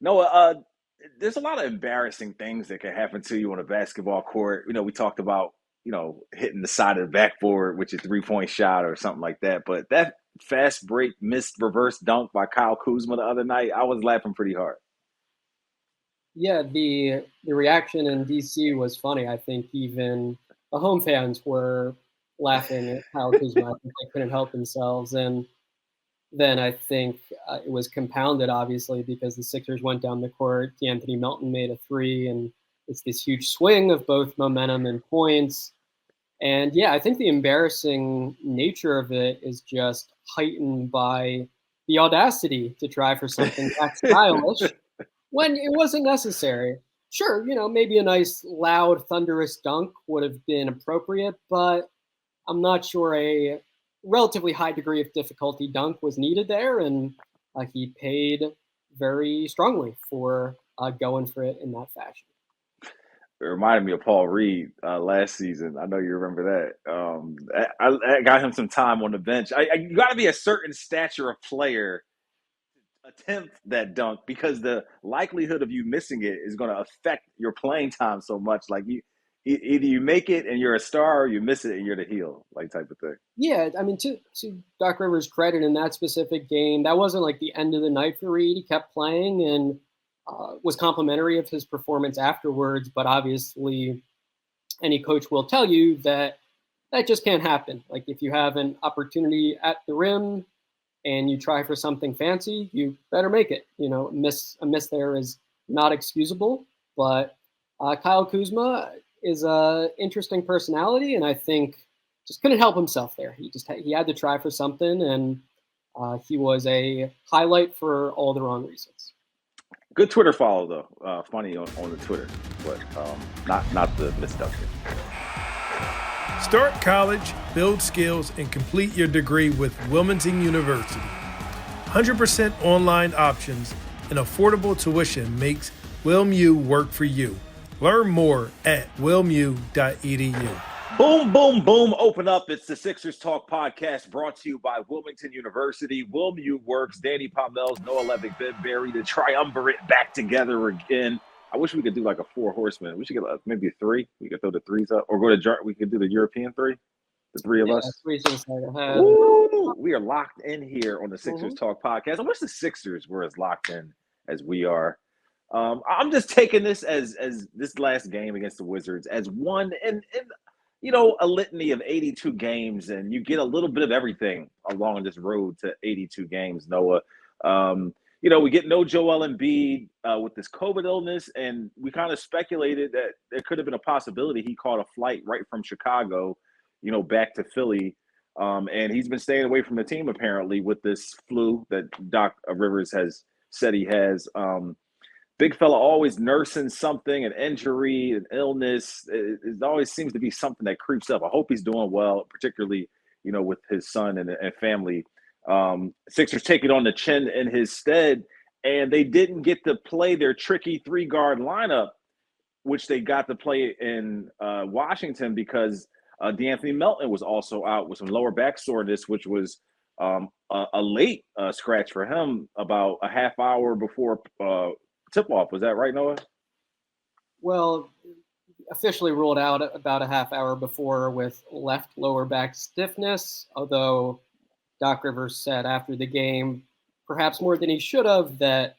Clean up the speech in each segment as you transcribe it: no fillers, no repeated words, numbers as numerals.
No, there's a lot of embarrassing things that can happen to you on a basketball court. We talked about, hitting the side of the backboard with your 3-point shot or something like that. But that fast break missed reverse dunk by Kyle Kuzma the other night, I was laughing pretty hard. Yeah, the reaction in DC was funny. I think even the home fans were laughing at Kyle Kuzma. I think they couldn't help themselves, and then I think it was compounded, obviously, because the Sixers went down the court. D'Anthony Melton made a three, and it's this huge swing of both momentum and points. And yeah, I think the embarrassing nature of it is just heightened by the audacity to try for something that stylish when it wasn't necessary. Sure, maybe a nice, loud, thunderous dunk would have been appropriate, but I'm not sure a relatively high degree of difficulty dunk was needed there, and he paid very strongly for going for it in that fashion. It reminded me of Paul Reed last season. I know you remember that. I got him some time on the bench. You got to be a certain stature of player to attempt that dunk because the likelihood of you missing it is going to affect your playing time so much. Like either you make it and you're a star, or you miss it and you're the heel, like type of thing. Yeah, I mean, to Doc Rivers' credit in that specific game, that wasn't like the end of the night for Reed. He kept playing and was complimentary of his performance afterwards. But obviously, any coach will tell you that that just can't happen. Like if you have an opportunity at the rim and you try for something fancy, you better make it. A miss there is not excusable. But Kyle Kuzma is a interesting personality, and I think just couldn't help himself there. He had to try for something, and he was a highlight for all the wrong reasons. Good Twitter follow though. Funny on the Twitter, but not the misduction. Start college, build skills, and complete your degree with Wilmington University. 100% online options and affordable tuition makes WilMU work for you. Learn more at wilmu.edu. Boom, boom, boom. Open up. It's the Sixers Talk podcast brought to you by Wilmington University. WilMU works. Danny Palmel's, Noah Levick, Ben Berry, the triumvirate back together again. I wish we could do like a 4 horsemen. We should get maybe a 3. We could throw the 3s up or we could do the European 3. The 3 of us. Woo! We are locked in here on the Sixers Talk podcast. I wish the Sixers were as locked in as we are. I'm just taking this as this last game against the Wizards as one and a litany of 82 games, and you get a little bit of everything along this road to 82 games, Noah. We get no Joel Embiid with this COVID illness, and we kind of speculated that there could have been a possibility he caught a flight right from Chicago, back to Philly. And he's been staying away from the team apparently with this flu that Doc Rivers has said he has. Big fella always nursing something, an injury, an illness. It always seems to be something that creeps up. I hope he's doing well, particularly, with his son and family. Sixers take it on the chin in his stead, and they didn't get to play their tricky 3-guard lineup, which they got to play in Washington because D'Anthony Melton was also out with some lower back soreness, which was a late scratch for him about a half hour before tip-off. Was that right, Noah? Well, officially ruled out about a half hour before with left lower back stiffness, although Doc Rivers said after the game, perhaps more than he should have, that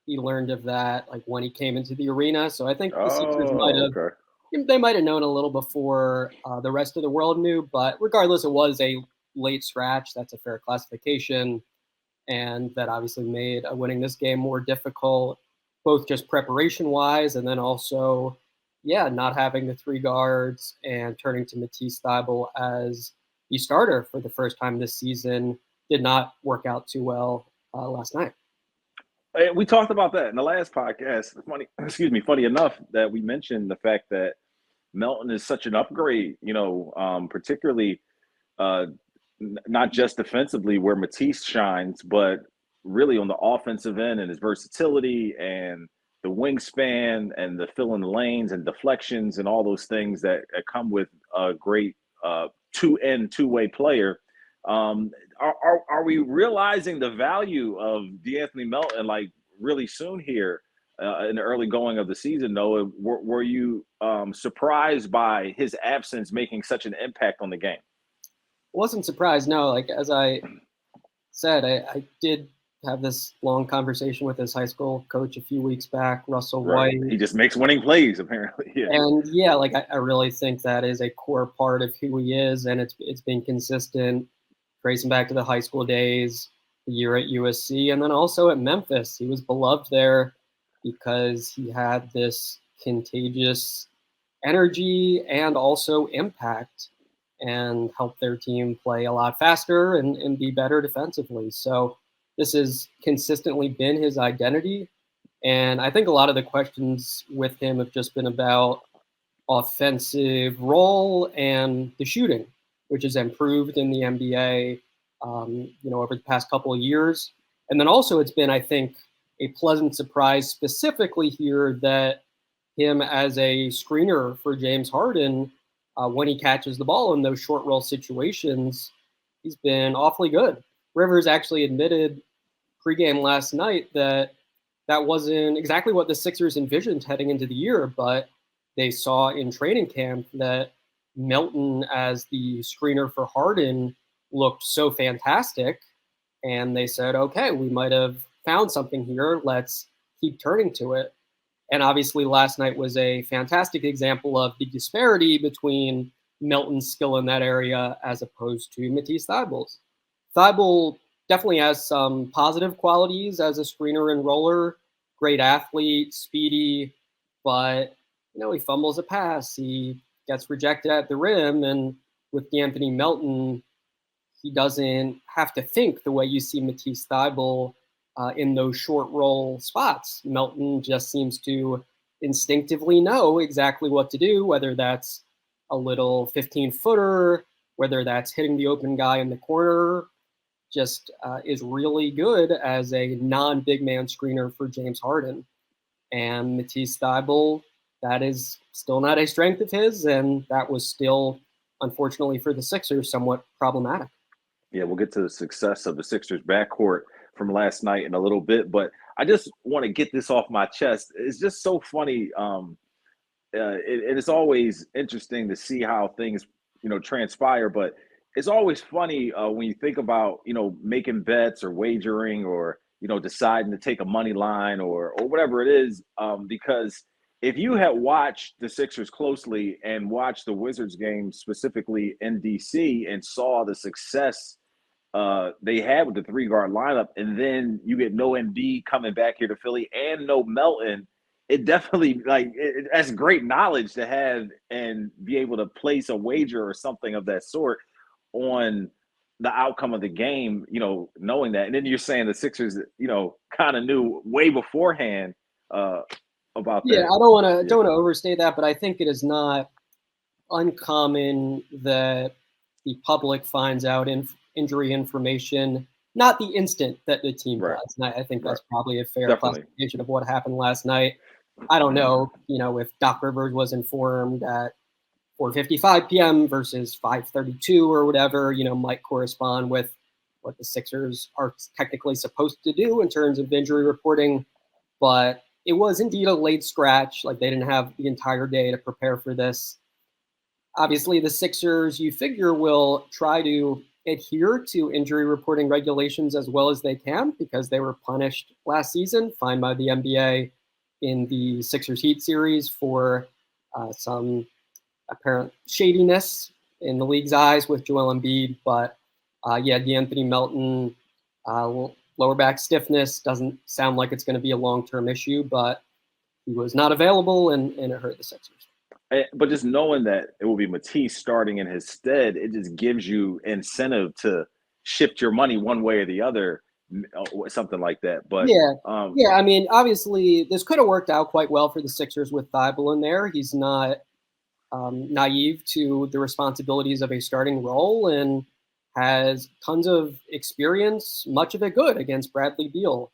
he learned of that like when he came into the arena. So I think the Sixers might have known a little before the rest of the world knew, but regardless, it was a late scratch. That's a fair classification, and that obviously made winning this game more difficult, both just preparation-wise and then also, not having the 3 guards and turning to Matisse Thybulle as the starter for the first time this season did not work out too well last night. We talked about that in the last podcast. Funny enough that we mentioned the fact that Melton is such an upgrade, particularly not just defensively where Matisse shines, but really on the offensive end and his versatility and the wingspan and the filling the lanes and deflections and all those things that come with a great two-way player. Are we realizing the value of D'Anthony Melton like really soon here? in the early going of the season, though. Were you surprised by his absence making such an impact on the game? Wasn't surprised, no. Like, as I said, I did have this long conversation with his high school coach a few weeks back, Russell Right. White. He just makes winning plays, apparently. Yeah. And yeah, like I really think that is a core part of who he is, and it's been consistent, tracing back to the high school days, the year at USC, and then also at Memphis. He was beloved there because he had this contagious energy and also impact, and helped their team play a lot faster and be better defensively. So this has consistently been his identity. And I think a lot of the questions with him have just been about offensive role and the shooting, which has improved in the NBA, over the past couple of years. And then also it's been, I think, a pleasant surprise specifically here that him as a screener for James Harden, when he catches the ball in those short roll situations, he's been awfully good. Rivers actually admitted pregame last night that wasn't exactly what the Sixers envisioned heading into the year, but they saw in training camp that Melton as the screener for Harden looked so fantastic, and they said, okay, we might have found something here. Let's keep turning to it. And obviously last night was a fantastic example of the disparity between Melton's skill in that area as opposed to Matisse Thybulle's. Thybulle definitely has some positive qualities as a screener and roller, great athlete, speedy, but he fumbles a pass, he gets rejected at the rim, and with D'Anthony Melton, he doesn't have to think the way you see Matisse Thybulle in those short roll spots. Melton just seems to instinctively know exactly what to do, whether that's a little 15-footer, whether that's hitting the open guy in the corner, just is really good as a non-big man screener for James Harden. And Matisse Thybulle, that is still not a strength of his, and that was still, unfortunately for the Sixers, somewhat problematic. Yeah, we'll get to the success of the Sixers backcourt from last night in a little bit, but I just want to get this off my chest. It's just so funny. It's always interesting to see how things, transpire, but it's always funny when you think about, making bets or wagering or, deciding to take a money line or whatever it is, because if you had watched the Sixers closely and watched the Wizards game specifically in DC and saw the success they had with the 3-guard lineup, and then you get no Embiid coming back here to Philly and no Melton, it definitely that's great knowledge to have and be able to place a wager or something of that sort on the outcome of the game, knowing that. And then you're saying the Sixers, kind of knew way beforehand about that. Yeah, I don't want to overstate that, but I think it is not uncommon that the public finds out injury information, not the instant that the team does. And I think that's probably a fair classification of what happened last night. I don't know, if Doc Rivers was informed at 4:55 p.m. versus 5:32 or whatever, might correspond with what the Sixers are technically supposed to do in terms of injury reporting. But it was indeed a late scratch. Like, they didn't have the entire day to prepare for this. Obviously, the Sixers, you figure, will try to adhere to injury reporting regulations as well as they can, because they were punished last season, fined by the NBA in the Sixers Heat series for some apparent shadiness in the league's eyes with Joel Embiid. But D'Anthony Melton, lower back stiffness, doesn't sound like it's going to be a long-term issue, but he was not available, and it hurt the Sixers. But just knowing that it will be Matisse starting in his stead, it just gives you incentive to shift your money one way or the other, something like that. But I mean, obviously, this could have worked out quite well for the Sixers with Thybulle in there. He's not naive to the responsibilities of a starting role and has tons of experience, much of it good, against Bradley Beal.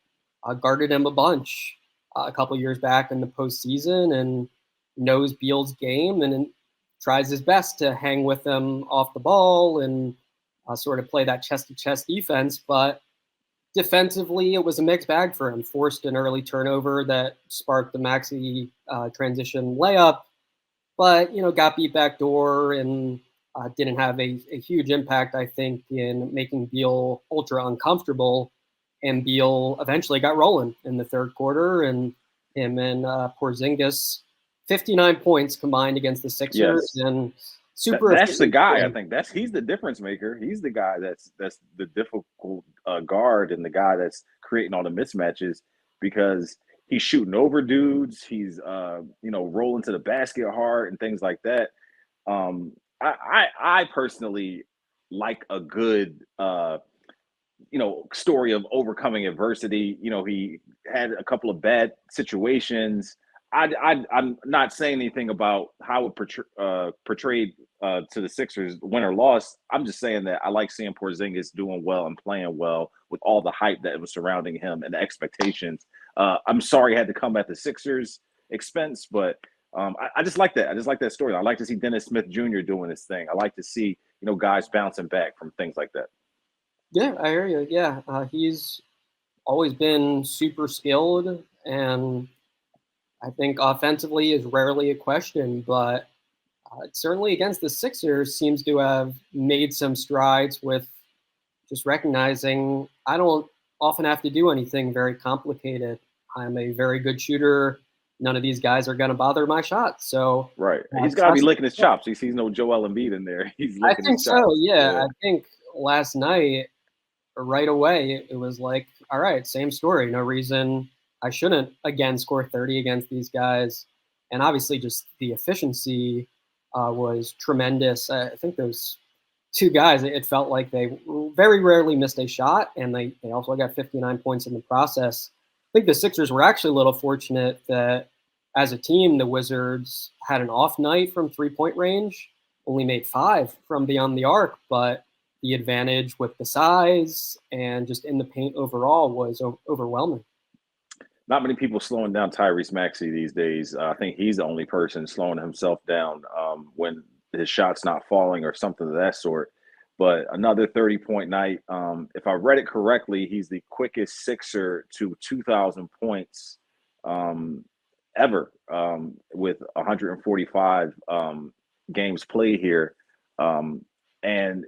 Guarded him a bunch a couple years back in the postseason, and knows Beal's game and tries his best to hang with him off the ball and sort of play that chest-to-chest defense. But defensively, it was a mixed bag for him. Forced an early turnover that sparked the Maxey transition layup, but got beat back door and didn't have a huge impact, I think, in making Beal ultra uncomfortable. And Beal eventually got rolling in the third quarter, and him and Porzingis, 59 points combined against the Sixers, and that's the guy. I think he's the difference maker. He's the guy that's the difficult guard and the guy that's creating all the mismatches because he's shooting over dudes. He's rolling to the basket hard and things like that. I personally like a good story of overcoming adversity. He had a couple of bad situations. I'm not saying anything about how it portrayed to the Sixers, win or loss. I'm just saying that I like seeing Porzingis doing well and playing well with all the hype that was surrounding him and the expectations. I'm sorry it had to come at the Sixers' expense, but I just like that. I just like that story. I like to see Dennis Smith Jr. doing his thing. I like to see guys bouncing back from things like that. Yeah, I hear you. Yeah, he's always been super skilled, and I think offensively is rarely a question, but certainly against the Sixers seems to have made some strides with just recognizing I don't often have to do anything very complicated. I'm a very good shooter. None of these guys are going to bother my shot. So right, he's got to be licking his chops. He sees no Joel Embiid in there. He's licking his chops. I think so. Yeah, I think last night right away it was like, all right, same story. No reason I shouldn't again score 30 against these guys, and obviously just the efficiency was tremendous. I think those two guys, it felt like they very rarely missed a shot, and they also got 59 points in the process. I think the Sixers were actually a little fortunate that as a team, the Wizards had an off night from 3-point range, only made 5 from beyond the arc, but the advantage with the size and just in the paint overall was overwhelming. Not many people slowing down Tyrese Maxey these days. I think he's the only person slowing himself down when his shot's not falling or something of that sort. But another 30-point night. If I read it correctly, he's the quickest Sixer to 2,000 points ever with 145 games played here. And,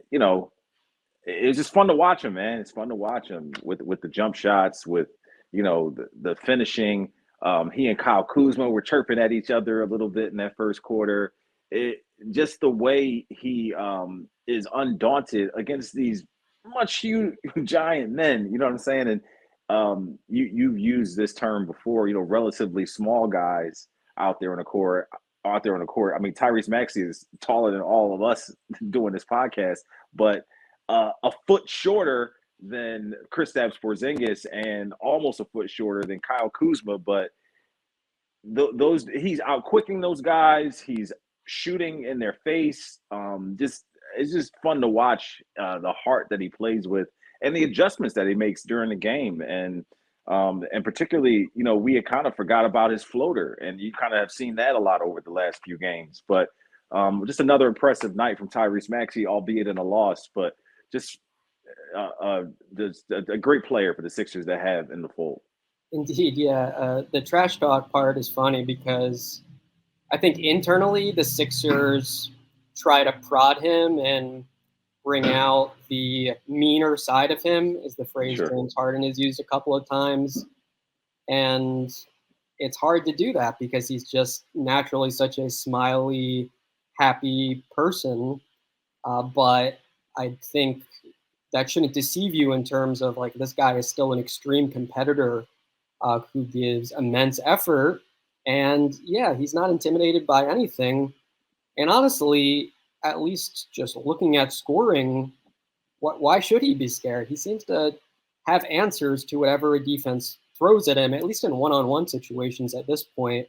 it's just fun to watch him, man. It's fun to watch him with the jump shots, with the finishing. He and Kyle Kuzma were chirping at each other a little bit in that first quarter. Just the way he is undaunted against these much huge giant men. You know what I'm saying? And you've used this term before. Relatively small guys out there on the court. I mean, Tyrese Maxey is taller than all of us doing this podcast, but a foot shorter than Kristaps Porzingis and almost a foot shorter than Kyle Kuzma. But he's outquicking those guys. He's shooting in their face. It's just fun to watch the heart that he plays with and the adjustments that he makes during the game. And particularly, we had kind of forgot about his floater, and you kind of have seen that a lot over the last few games. But just another impressive night from Tyrese Maxey, albeit in a loss, but just a great player for the Sixers to have in the fold. Indeed, yeah. The trash talk part is funny because I think internally the Sixers try to prod him and bring out the meaner side of him, is the phrase Sure. James Harden has used a couple of times. And it's hard to do that because he's just naturally such a smiley, happy person. But I think that shouldn't deceive you in terms of like this guy is still an extreme competitor who gives immense effort. And yeah, he's not intimidated by anything. And honestly, at least just looking at scoring, why should he be scared? He seems to have answers to whatever a defense throws at him, at least in one-on-one situations at this point.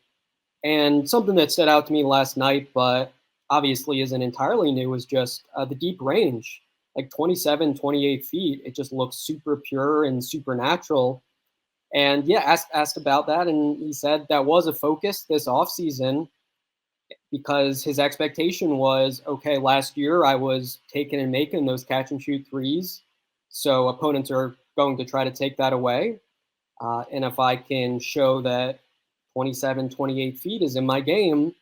And something that stood out to me last night, but obviously isn't entirely new, was just the deep range. Like 27, 28 feet, it just looks super pure and supernatural. And yeah, asked about that, and he said that was a focus this offseason because his expectation was, okay, last year I was taking and making those catch and shoot threes, so opponents are going to try to take that away. And if I can show that 27, 28 feet is in my game,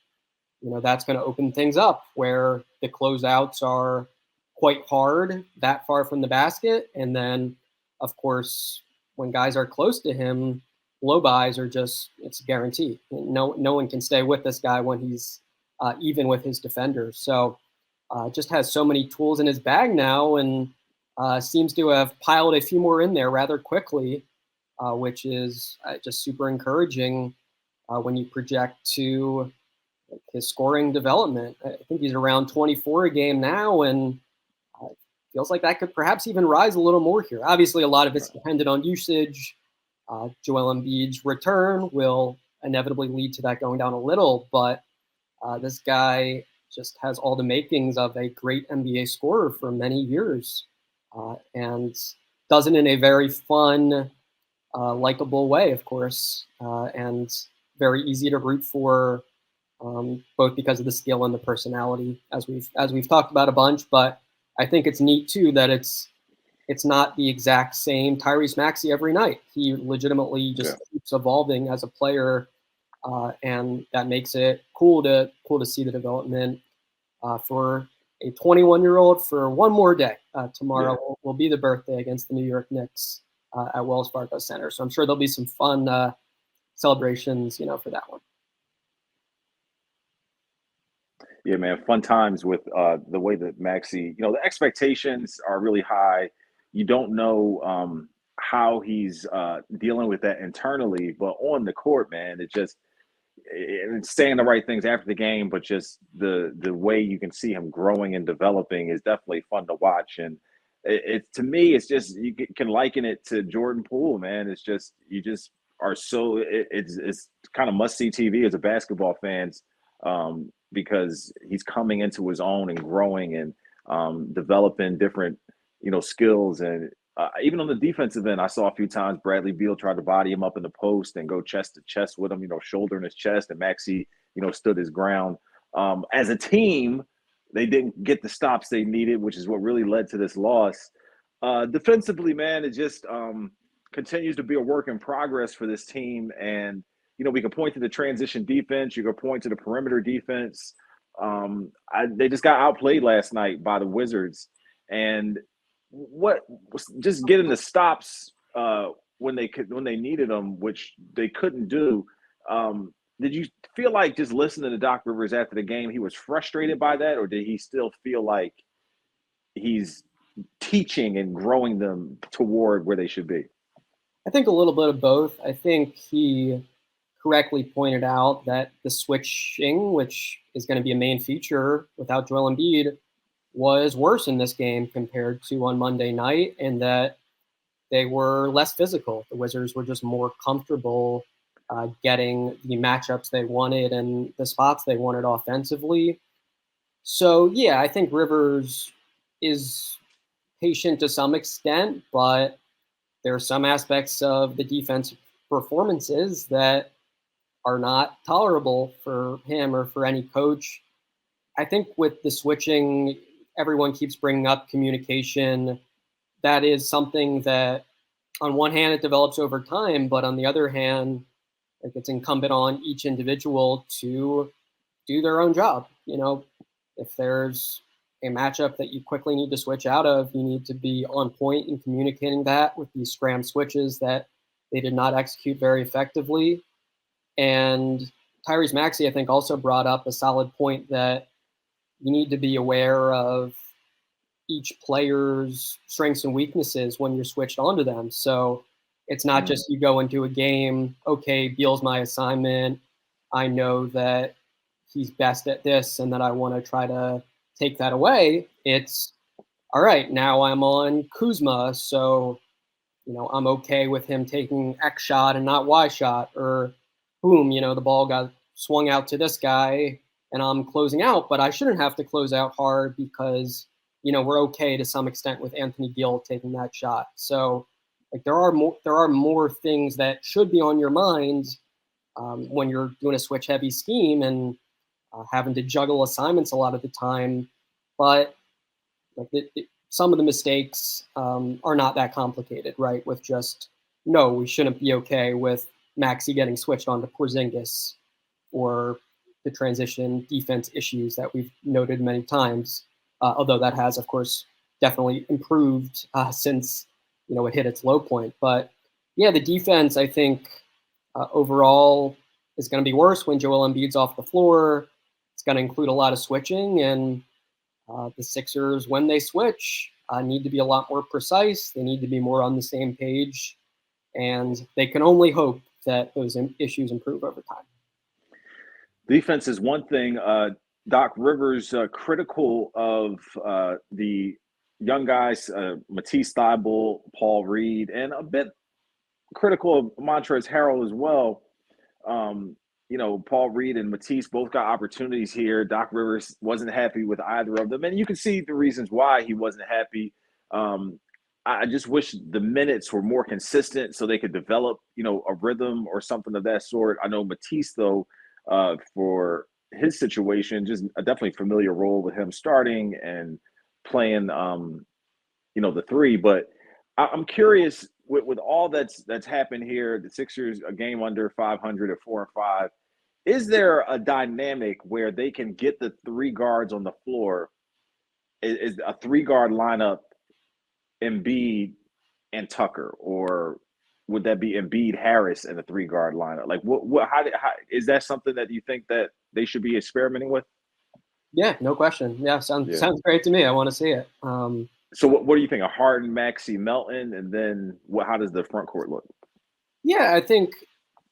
that's going to open things up where the closeouts are quite hard, that far from the basket. And then, of course, when guys are close to him, low bys are just, it's a guarantee. No one can stay with this guy when he's even with his defenders. So just has so many tools in his bag now, and seems to have piled a few more in there rather quickly, which is just super encouraging when you project to his scoring development. I think he's around 24 a game now, and feels like that could perhaps even rise a little more here. Obviously, a lot of it's dependent on usage. Joel Embiid's return will inevitably lead to that going down a little, but this guy just has all the makings of a great NBA scorer for many years, and does it in a very fun, likable way, of course, and very easy to root for, both because of the skill and the personality, as we've talked about a bunch. But I think it's neat too that it's not the exact same Tyrese Maxey every night. He legitimately just keeps evolving as a player, and that makes it cool to see the development for a 21-year-old for one more day. Tomorrow will be the birthday against the New York Knicks at Wells Fargo Center. So I'm sure there'll be some fun celebrations, for that one. Yeah, man, fun times with the way that Maxey, the expectations are really high. You don't know how he's dealing with that internally, but on the court, man, it's saying the right things after the game, but just the way you can see him growing and developing is definitely fun to watch. And it to me, it's just, you can liken it to Jordan Poole, man. It's just, you just are so, it's kind of must-see TV as a basketball fans, because he's coming into his own and growing and developing different, skills. And even on the defensive end, I saw a few times Bradley Beal tried to body him up in the post and go chest to chest with him, shoulder in his chest, and Maxey, stood his ground. As a team, they didn't get the stops they needed, which is what really led to this loss. Defensively, man, it just continues to be a work in progress for this team. And we can point to the transition defense. You can point to the perimeter defense. They just got outplayed last night by the Wizards. And just getting the stops when they needed them, which they couldn't do. Did you feel like, just listening to Doc Rivers after the game, he was frustrated by that, or did he still feel like he's teaching and growing them toward where they should be? I think a little bit of both. I think he correctly pointed out that the switching, which is going to be a main feature without Joel Embiid, was worse in this game compared to on Monday night, and that they were less physical. The Wizards were just more comfortable getting the matchups they wanted and the spots they wanted offensively. So, yeah, I think Rivers is patient to some extent, but there are some aspects of the defensive performances that are not tolerable for him or for any coach. I think with the switching, everyone keeps bringing up communication. That is something that, on one hand, it develops over time, but on the other hand, it's incumbent on each individual to do their own job. If there's a matchup that you quickly need to switch out of, you need to be on point in communicating that with these scram switches that they did not execute very effectively. And Tyrese Maxey, I think, also brought up a solid point that you need to be aware of each player's strengths and weaknesses when you're switched onto them. So it's not just you go into a game, okay, Beal's my assignment. I know that he's best at this and that I want to try to take that away. It's, all right, now I'm on Kuzma, so I'm okay with him taking X shot and not Y shot, or boom, the ball got swung out to this guy and I'm closing out, but I shouldn't have to close out hard because, we're okay to some extent with Anthony Gill taking that shot. So there are more things that should be on your mind when you're doing a switch heavy scheme and having to juggle assignments a lot of the time. But some of the mistakes are not that complicated, right? With just, no, we shouldn't be okay with Maxey getting switched on to Porzingis, or the transition defense issues that we've noted many times, although that has, of course, definitely improved since it hit its low point. But yeah, the defense, I think, overall is going to be worse when Joel Embiid's off the floor. It's going to include a lot of switching, and the Sixers, when they switch, need to be a lot more precise. They need to be more on the same page, and they can only hope that those issues improve over time. Defense is one thing. Doc Rivers critical of the young guys, Matisse Thybulle, Paul Reed, and a bit critical of Montrezl Harrell as well. Paul Reed and Matisse both got opportunities here. Doc Rivers wasn't happy with either of them, and you can see the reasons why he wasn't happy. I just wish the minutes were more consistent so they could develop, a rhythm or something of that sort. I know Matisse, though, for his situation, just a definitely familiar role with him starting and playing, the three. But I'm curious with all that's happened here. The Sixers a game under 500 at 4-5. Is there a dynamic where they can get the three guards on the floor? Is a 3-guard lineup Embiid and Tucker, or would that be Embiid, Harris, and the 3-guard lineup? Like, how is that something that you think that they should be experimenting with? Yeah, no question. Yeah, sounds great to me. I want to see it. So what do you think? A Harden, Maxey, Melton, and then how does the front court look? Yeah, I think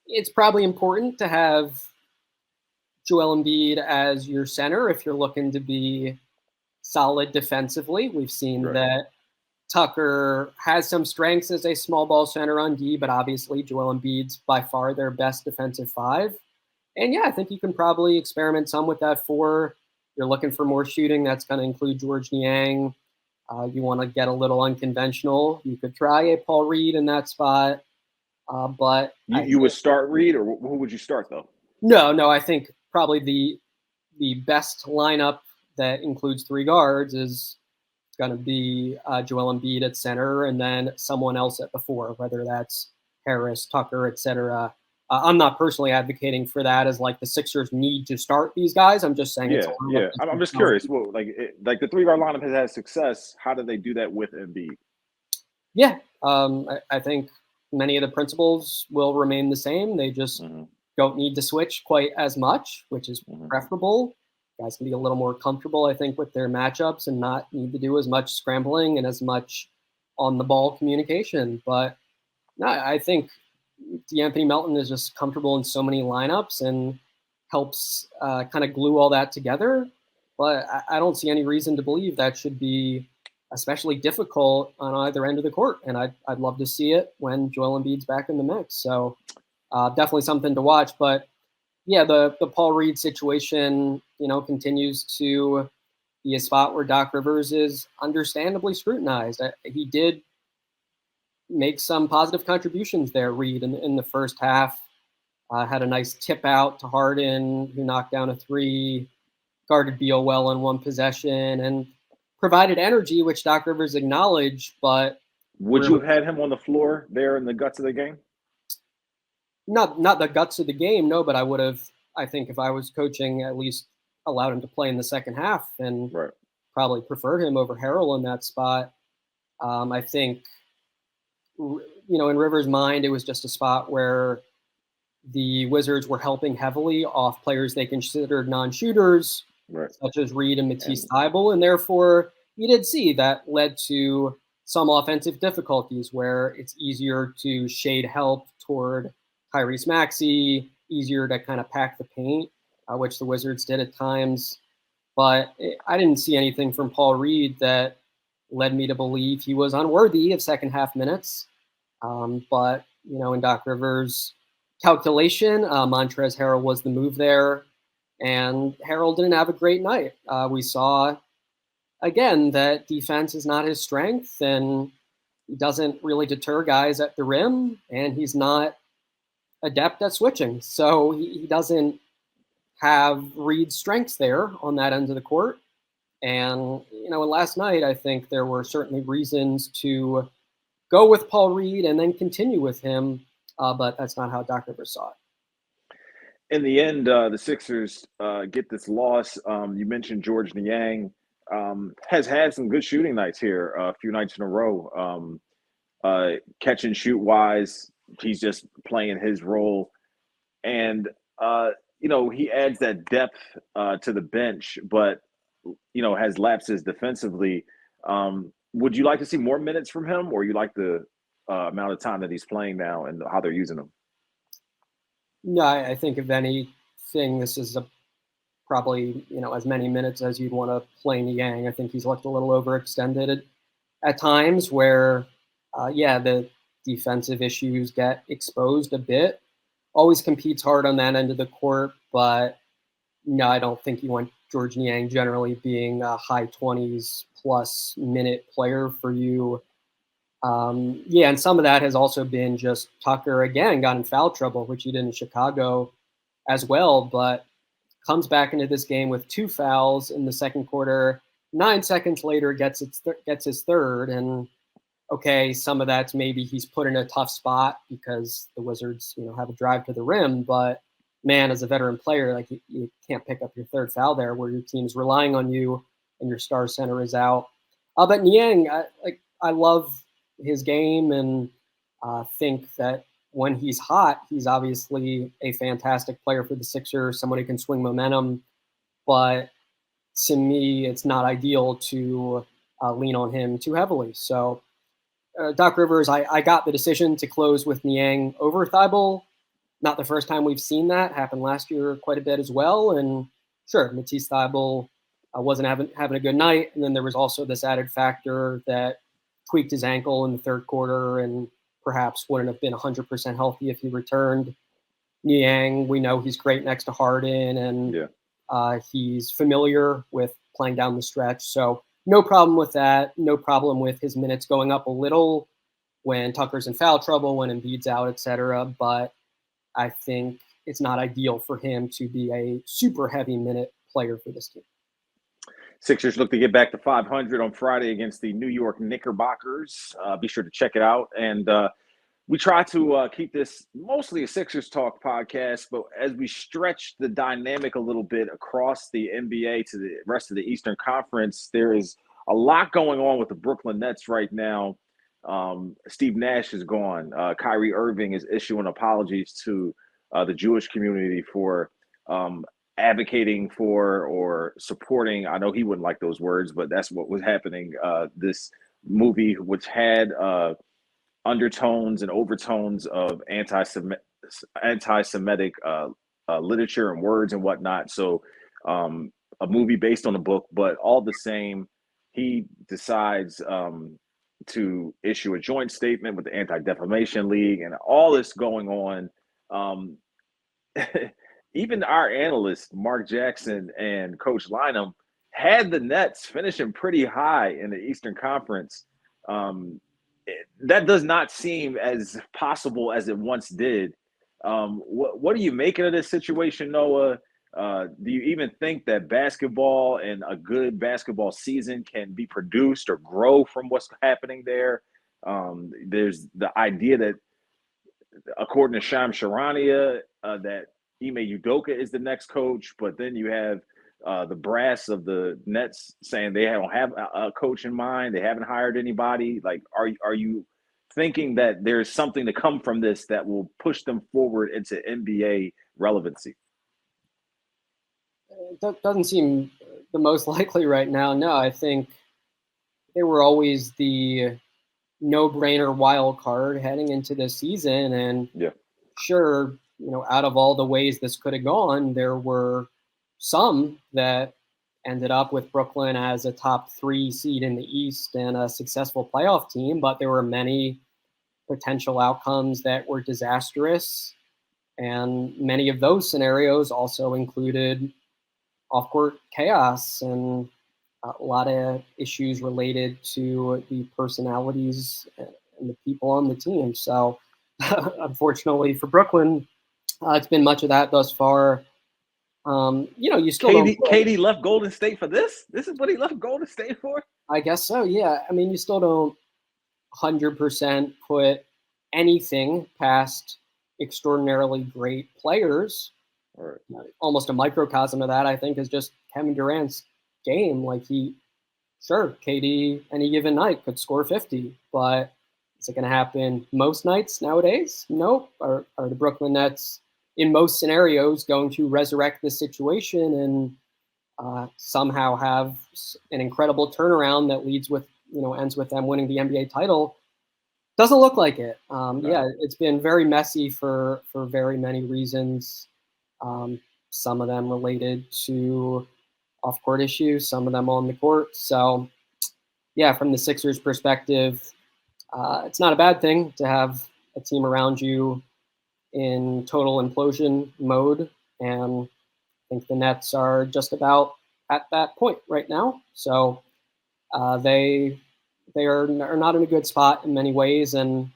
it's probably important to have Joel Embiid as your center if you're looking to be solid defensively. We've seen that Tucker has some strengths as a small ball center on D, but obviously Joel Embiid's by far their best defensive 5. And yeah, I think you can probably experiment some with that 4. You're looking for more shooting. That's going to include George Niang. You want to get a little unconventional. You could try a Paul Reed in that spot. But you would start Reed, or who would you start, though? No, I think probably the best lineup that includes 3 guards is going to be Joel Embiid at center, and then someone else at the 4, whether that's Harris, Tucker, etc. I'm not personally advocating for that as like the Sixers need to start these guys. I'm just saying. I'm just curious. Well, like the 3-guard lineup has had success. How do they do that with Embiid? Yeah, I think many of the principles will remain the same. They just don't need to switch quite as much, which is preferable. Guys can be a little more comfortable, I think, with their matchups and not need to do as much scrambling and as much on the ball communication. But no, I think DeAnthony Melton is just comfortable in so many lineups and helps kind of glue all that together. But I don't see any reason to believe that should be especially difficult on either end of the court. And I'd love to see it when Joel Embiid's back in the mix. So definitely something to watch. But yeah, the Paul Reed situation, continues to be a spot where Doc Rivers is understandably scrutinized. He did make some positive contributions there, Reed, in the first half. Had a nice tip out to Harden, who knocked down a 3, guarded Beal well on one possession, and provided energy, which Doc Rivers acknowledged. But would you have had him on the floor there in the guts of the game? Not the guts of the game, no, but I would have, I think, if I was coaching, at least allowed him to play in the second half, and probably preferred him over Harrell in that spot. I think, in Rivers' mind, it was just a spot where the Wizards were helping heavily off players they considered non-shooters, such as Reed and Matisse Thybulle, and therefore you did see that led to some offensive difficulties where it's easier to shade help toward Tyrese Maxey, easier to kind of pack the paint, which the Wizards did at times. But I didn't see anything from Paul Reed that led me to believe he was unworthy of second half minutes. But, in Doc Rivers' calculation, Montrezl Harrell was the move there, and Harrell didn't have a great night. We saw, again, that defense is not his strength, and he doesn't really deter guys at the rim, and he's not adept at switching. So he doesn't have Reed's strengths there on that end of the court. And, last night, I think there were certainly reasons to go with Paul Reed and then continue with him, but that's not how Doc Rivers saw it. In the end, the Sixers get this loss. You mentioned George Niang has had some good shooting nights here, a few nights in a row. Catch and shoot wise, he's just playing his role. And, he adds that depth to the bench, but, has lapses defensively. Would you like to see more minutes from him, or you like the amount of time that he's playing now and how they're using him? No, I think if anything, this is probably, as many minutes as you'd want to play Niang. I think he's looked a little overextended at times where, the defensive issues get exposed a bit. Always competes hard on that end of the court, but no, I don't think you want George Niang generally being a high 20s plus minute player for you. And some of that has also been just Tucker, again, got in foul trouble, which he did in Chicago as well, but comes back into this game with 2 fouls in the second quarter. 9 seconds later, gets his third. And, okay, some of that's maybe he's put in a tough spot because the Wizards, have a drive to the rim. But, man, as a veteran player, like you can't pick up your third foul there where your team's relying on you and your star center is out. But Niang, I love his game and think that when he's hot, he's obviously a fantastic player for the Sixers, someone who can swing momentum. But to me, it's not ideal to lean on him too heavily. So Doc Rivers, I got the decision to close with Niang over Thibault. Not the first time we've seen that. Happened last year quite a bit as well. And sure, Matisse Thybulle wasn't having a good night. And then there was also this added factor that tweaked his ankle in the third quarter and perhaps wouldn't have been 100% healthy if he returned. Niang, we know he's great next to Harden, and he's familiar with playing down the stretch. So no problem with that. No problem with his minutes going up a little when Tucker's in foul trouble, when Embiid's out, etc. But I think it's not ideal for him to be a super heavy minute player for this team. Sixers look to get back to 500 on Friday against the New York Knickerbockers. Be sure to check it out. And we try to keep this mostly a Sixers Talk podcast, but as we stretch the dynamic a little bit across the NBA to the rest of the Eastern Conference, there is a lot going on with the Brooklyn Nets right now. Steve Nash is gone. Kyrie Irving is issuing apologies to the Jewish community for advocating for or supporting, I know he wouldn't like those words, but that's what was happening. This movie, which had undertones and overtones of anti-Semitic literature and words and whatnot. So a movie based on a book, but all the same, he decides to issue a joint statement with the Anti-Defamation League and all this going on. Even our analyst, Mark Jackson and Coach Lynham, had the Nets finishing pretty high in the Eastern Conference. That does not seem as possible as it once did. What are you making of this situation, Noah? Do you even think that basketball and a good basketball season can be produced or grow from what's happening there? There's the idea that, according to Shams Charania, that Ime Udoka is the next coach, but then you have the brass of the Nets saying they don't have a coach in mind. They haven't hired anybody. Like, are you thinking that there's something to come from this that will push them forward into NBA relevancy? That doesn't seem the most likely right now. No, I think they were always the no-brainer wild card heading into this season. And sure, out of all the ways this could have gone, there were some that ended up with Brooklyn as a top 3 seed in the East and a successful playoff team, but there were many potential outcomes that were disastrous. And many of those scenarios also included off-court chaos and a lot of issues related to the personalities and the people on the team. So unfortunately for Brooklyn, it's been much of that thus far. You still don't. KD left Golden State for this? This is what he left Golden State for? I guess so, yeah. I mean, you still don't 100% put anything past extraordinarily great players. Right. Almost a microcosm of that, I think, is just Kevin Durant's game. Like, sure, KD any given night could score 50, but is it going to happen most nights nowadays? Nope. Are the Brooklyn Nets, in most scenarios, going to resurrect this situation and somehow have an incredible turnaround that ends with them winning the NBA title? Doesn't look like it. Yeah, it's been very messy for very many reasons. Some of them related to off-court issues, some of them on the court. So, yeah, from the Sixers' perspective, it's not a bad thing to have a team around you in total implosion mode, and I think the Nets are just about at that point right now. So they are not in a good spot in many ways, and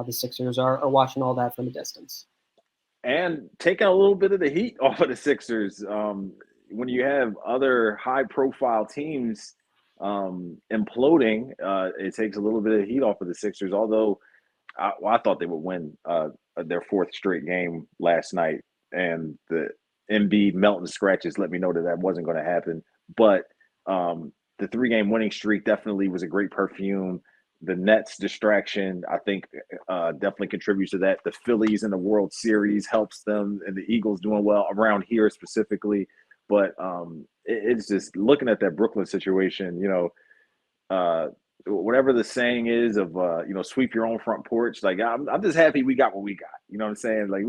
the Sixers are watching all that from a distance. And taking a little bit of the heat off of the Sixers. When you have other high-profile teams imploding, it takes a little bit of heat off of the Sixers, although I thought they would win their fourth straight game last night, and the Embiid melting scratches let me know that wasn't going to happen. But the 3-game winning streak definitely was a great perfume. The Nets distraction, I think, definitely contributes to that. The Phillies in the World Series helps them, and the Eagles doing well around here specifically. But it's just looking at that Brooklyn situation, whatever the saying is of sweep your own front porch. Like I'm just happy we got what we got. You know what I'm saying? Like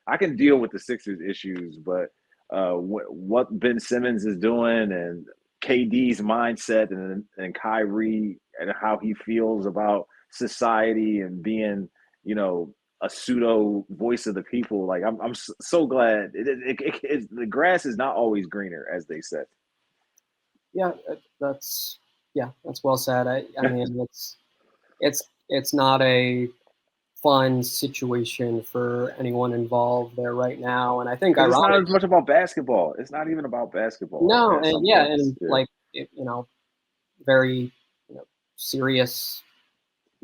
I can deal with the Sixers issues, but what Ben Simmons is doing and KD's mindset and Kyrie and how he feels about society and being a pseudo voice of the people. Like I'm so glad the grass is not always greener, as they said. Yeah, that's well said. I mean, it's not a fun situation for anyone involved there right now, and I think it's not as much about basketball. It's not even about basketball. No, and like very serious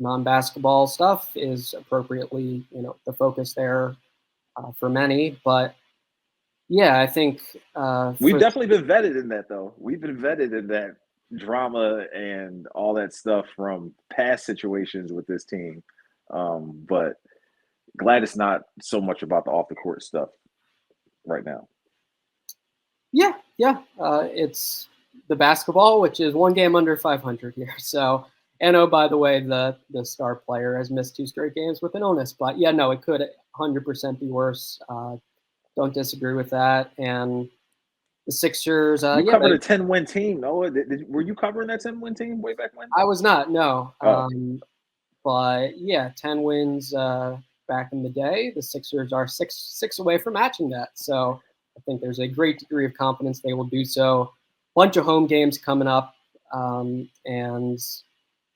non-basketball stuff is appropriately the focus there for many, but yeah, I think we've definitely been vetted in that, though. We've been vetted in that drama and all that stuff from past situations with this team. But glad it's not so much about the off the court stuff right now. Yeah. It's the basketball, which is one game under 500 here. So, and by the way, the star player has missed 2 straight games with an illness. But yeah, no, it could 100% be worse. Don't disagree with that. And the Sixers. You covered a 10-win team. No, were you covering that 10-win team way back when? I was not. No. But yeah, 10 wins back in the day. The Sixers are six away from matching that. So I think there's a great degree of confidence they will do so. Bunch of home games coming up, and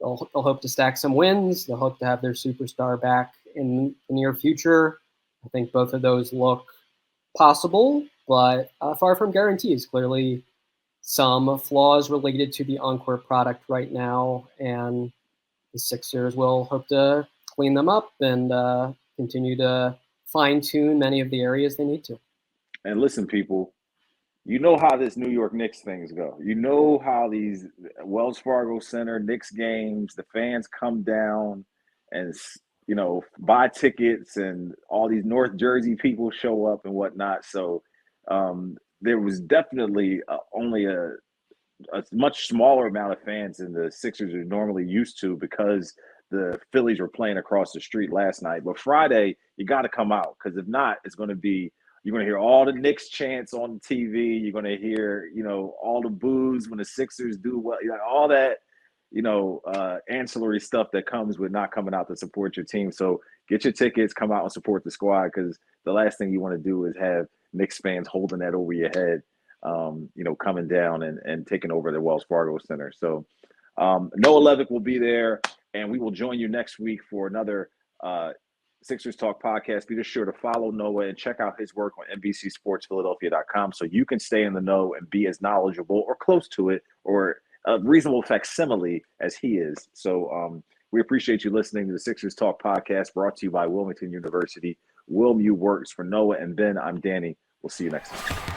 they'll hope to stack some wins. They'll hope to have their superstar back in the near future. I think both of those look possible, but far from guarantees. Clearly, some flaws related to the on-court product right now, and the Sixers will hope to clean them up and continue to fine-tune many of the areas they need to. And listen, people, you know how this New York Knicks things go. You know how these Wells Fargo Center Knicks games, the fans come down and buy tickets, and all these North Jersey people show up and whatnot. So there was definitely only a much smaller amount of fans than the Sixers are normally used to, because the Phillies were playing across the street last night. But Friday, you got to come out, because if not, it's going to be, you're going to hear all the Knicks chants on TV. You're going to hear, all the boos when the Sixers do well, all that, ancillary stuff that comes with not coming out to support your team. So get your tickets, come out and support the squad, because the last thing you want to do is have Knicks fans holding that over your head, coming down and taking over the Wells Fargo Center. So Noah Levick will be there, and we will join you next week for another Sixers Talk podcast. Be sure to follow Noah and check out his work on NBCSportsPhiladelphia.com so you can stay in the know and be as knowledgeable or close to it or a reasonable facsimile as he is. So we appreciate you listening to the Sixers Talk podcast brought to you by Wilmington University. WilmU works. For Noah and Ben, I'm Danny. We'll see you next time.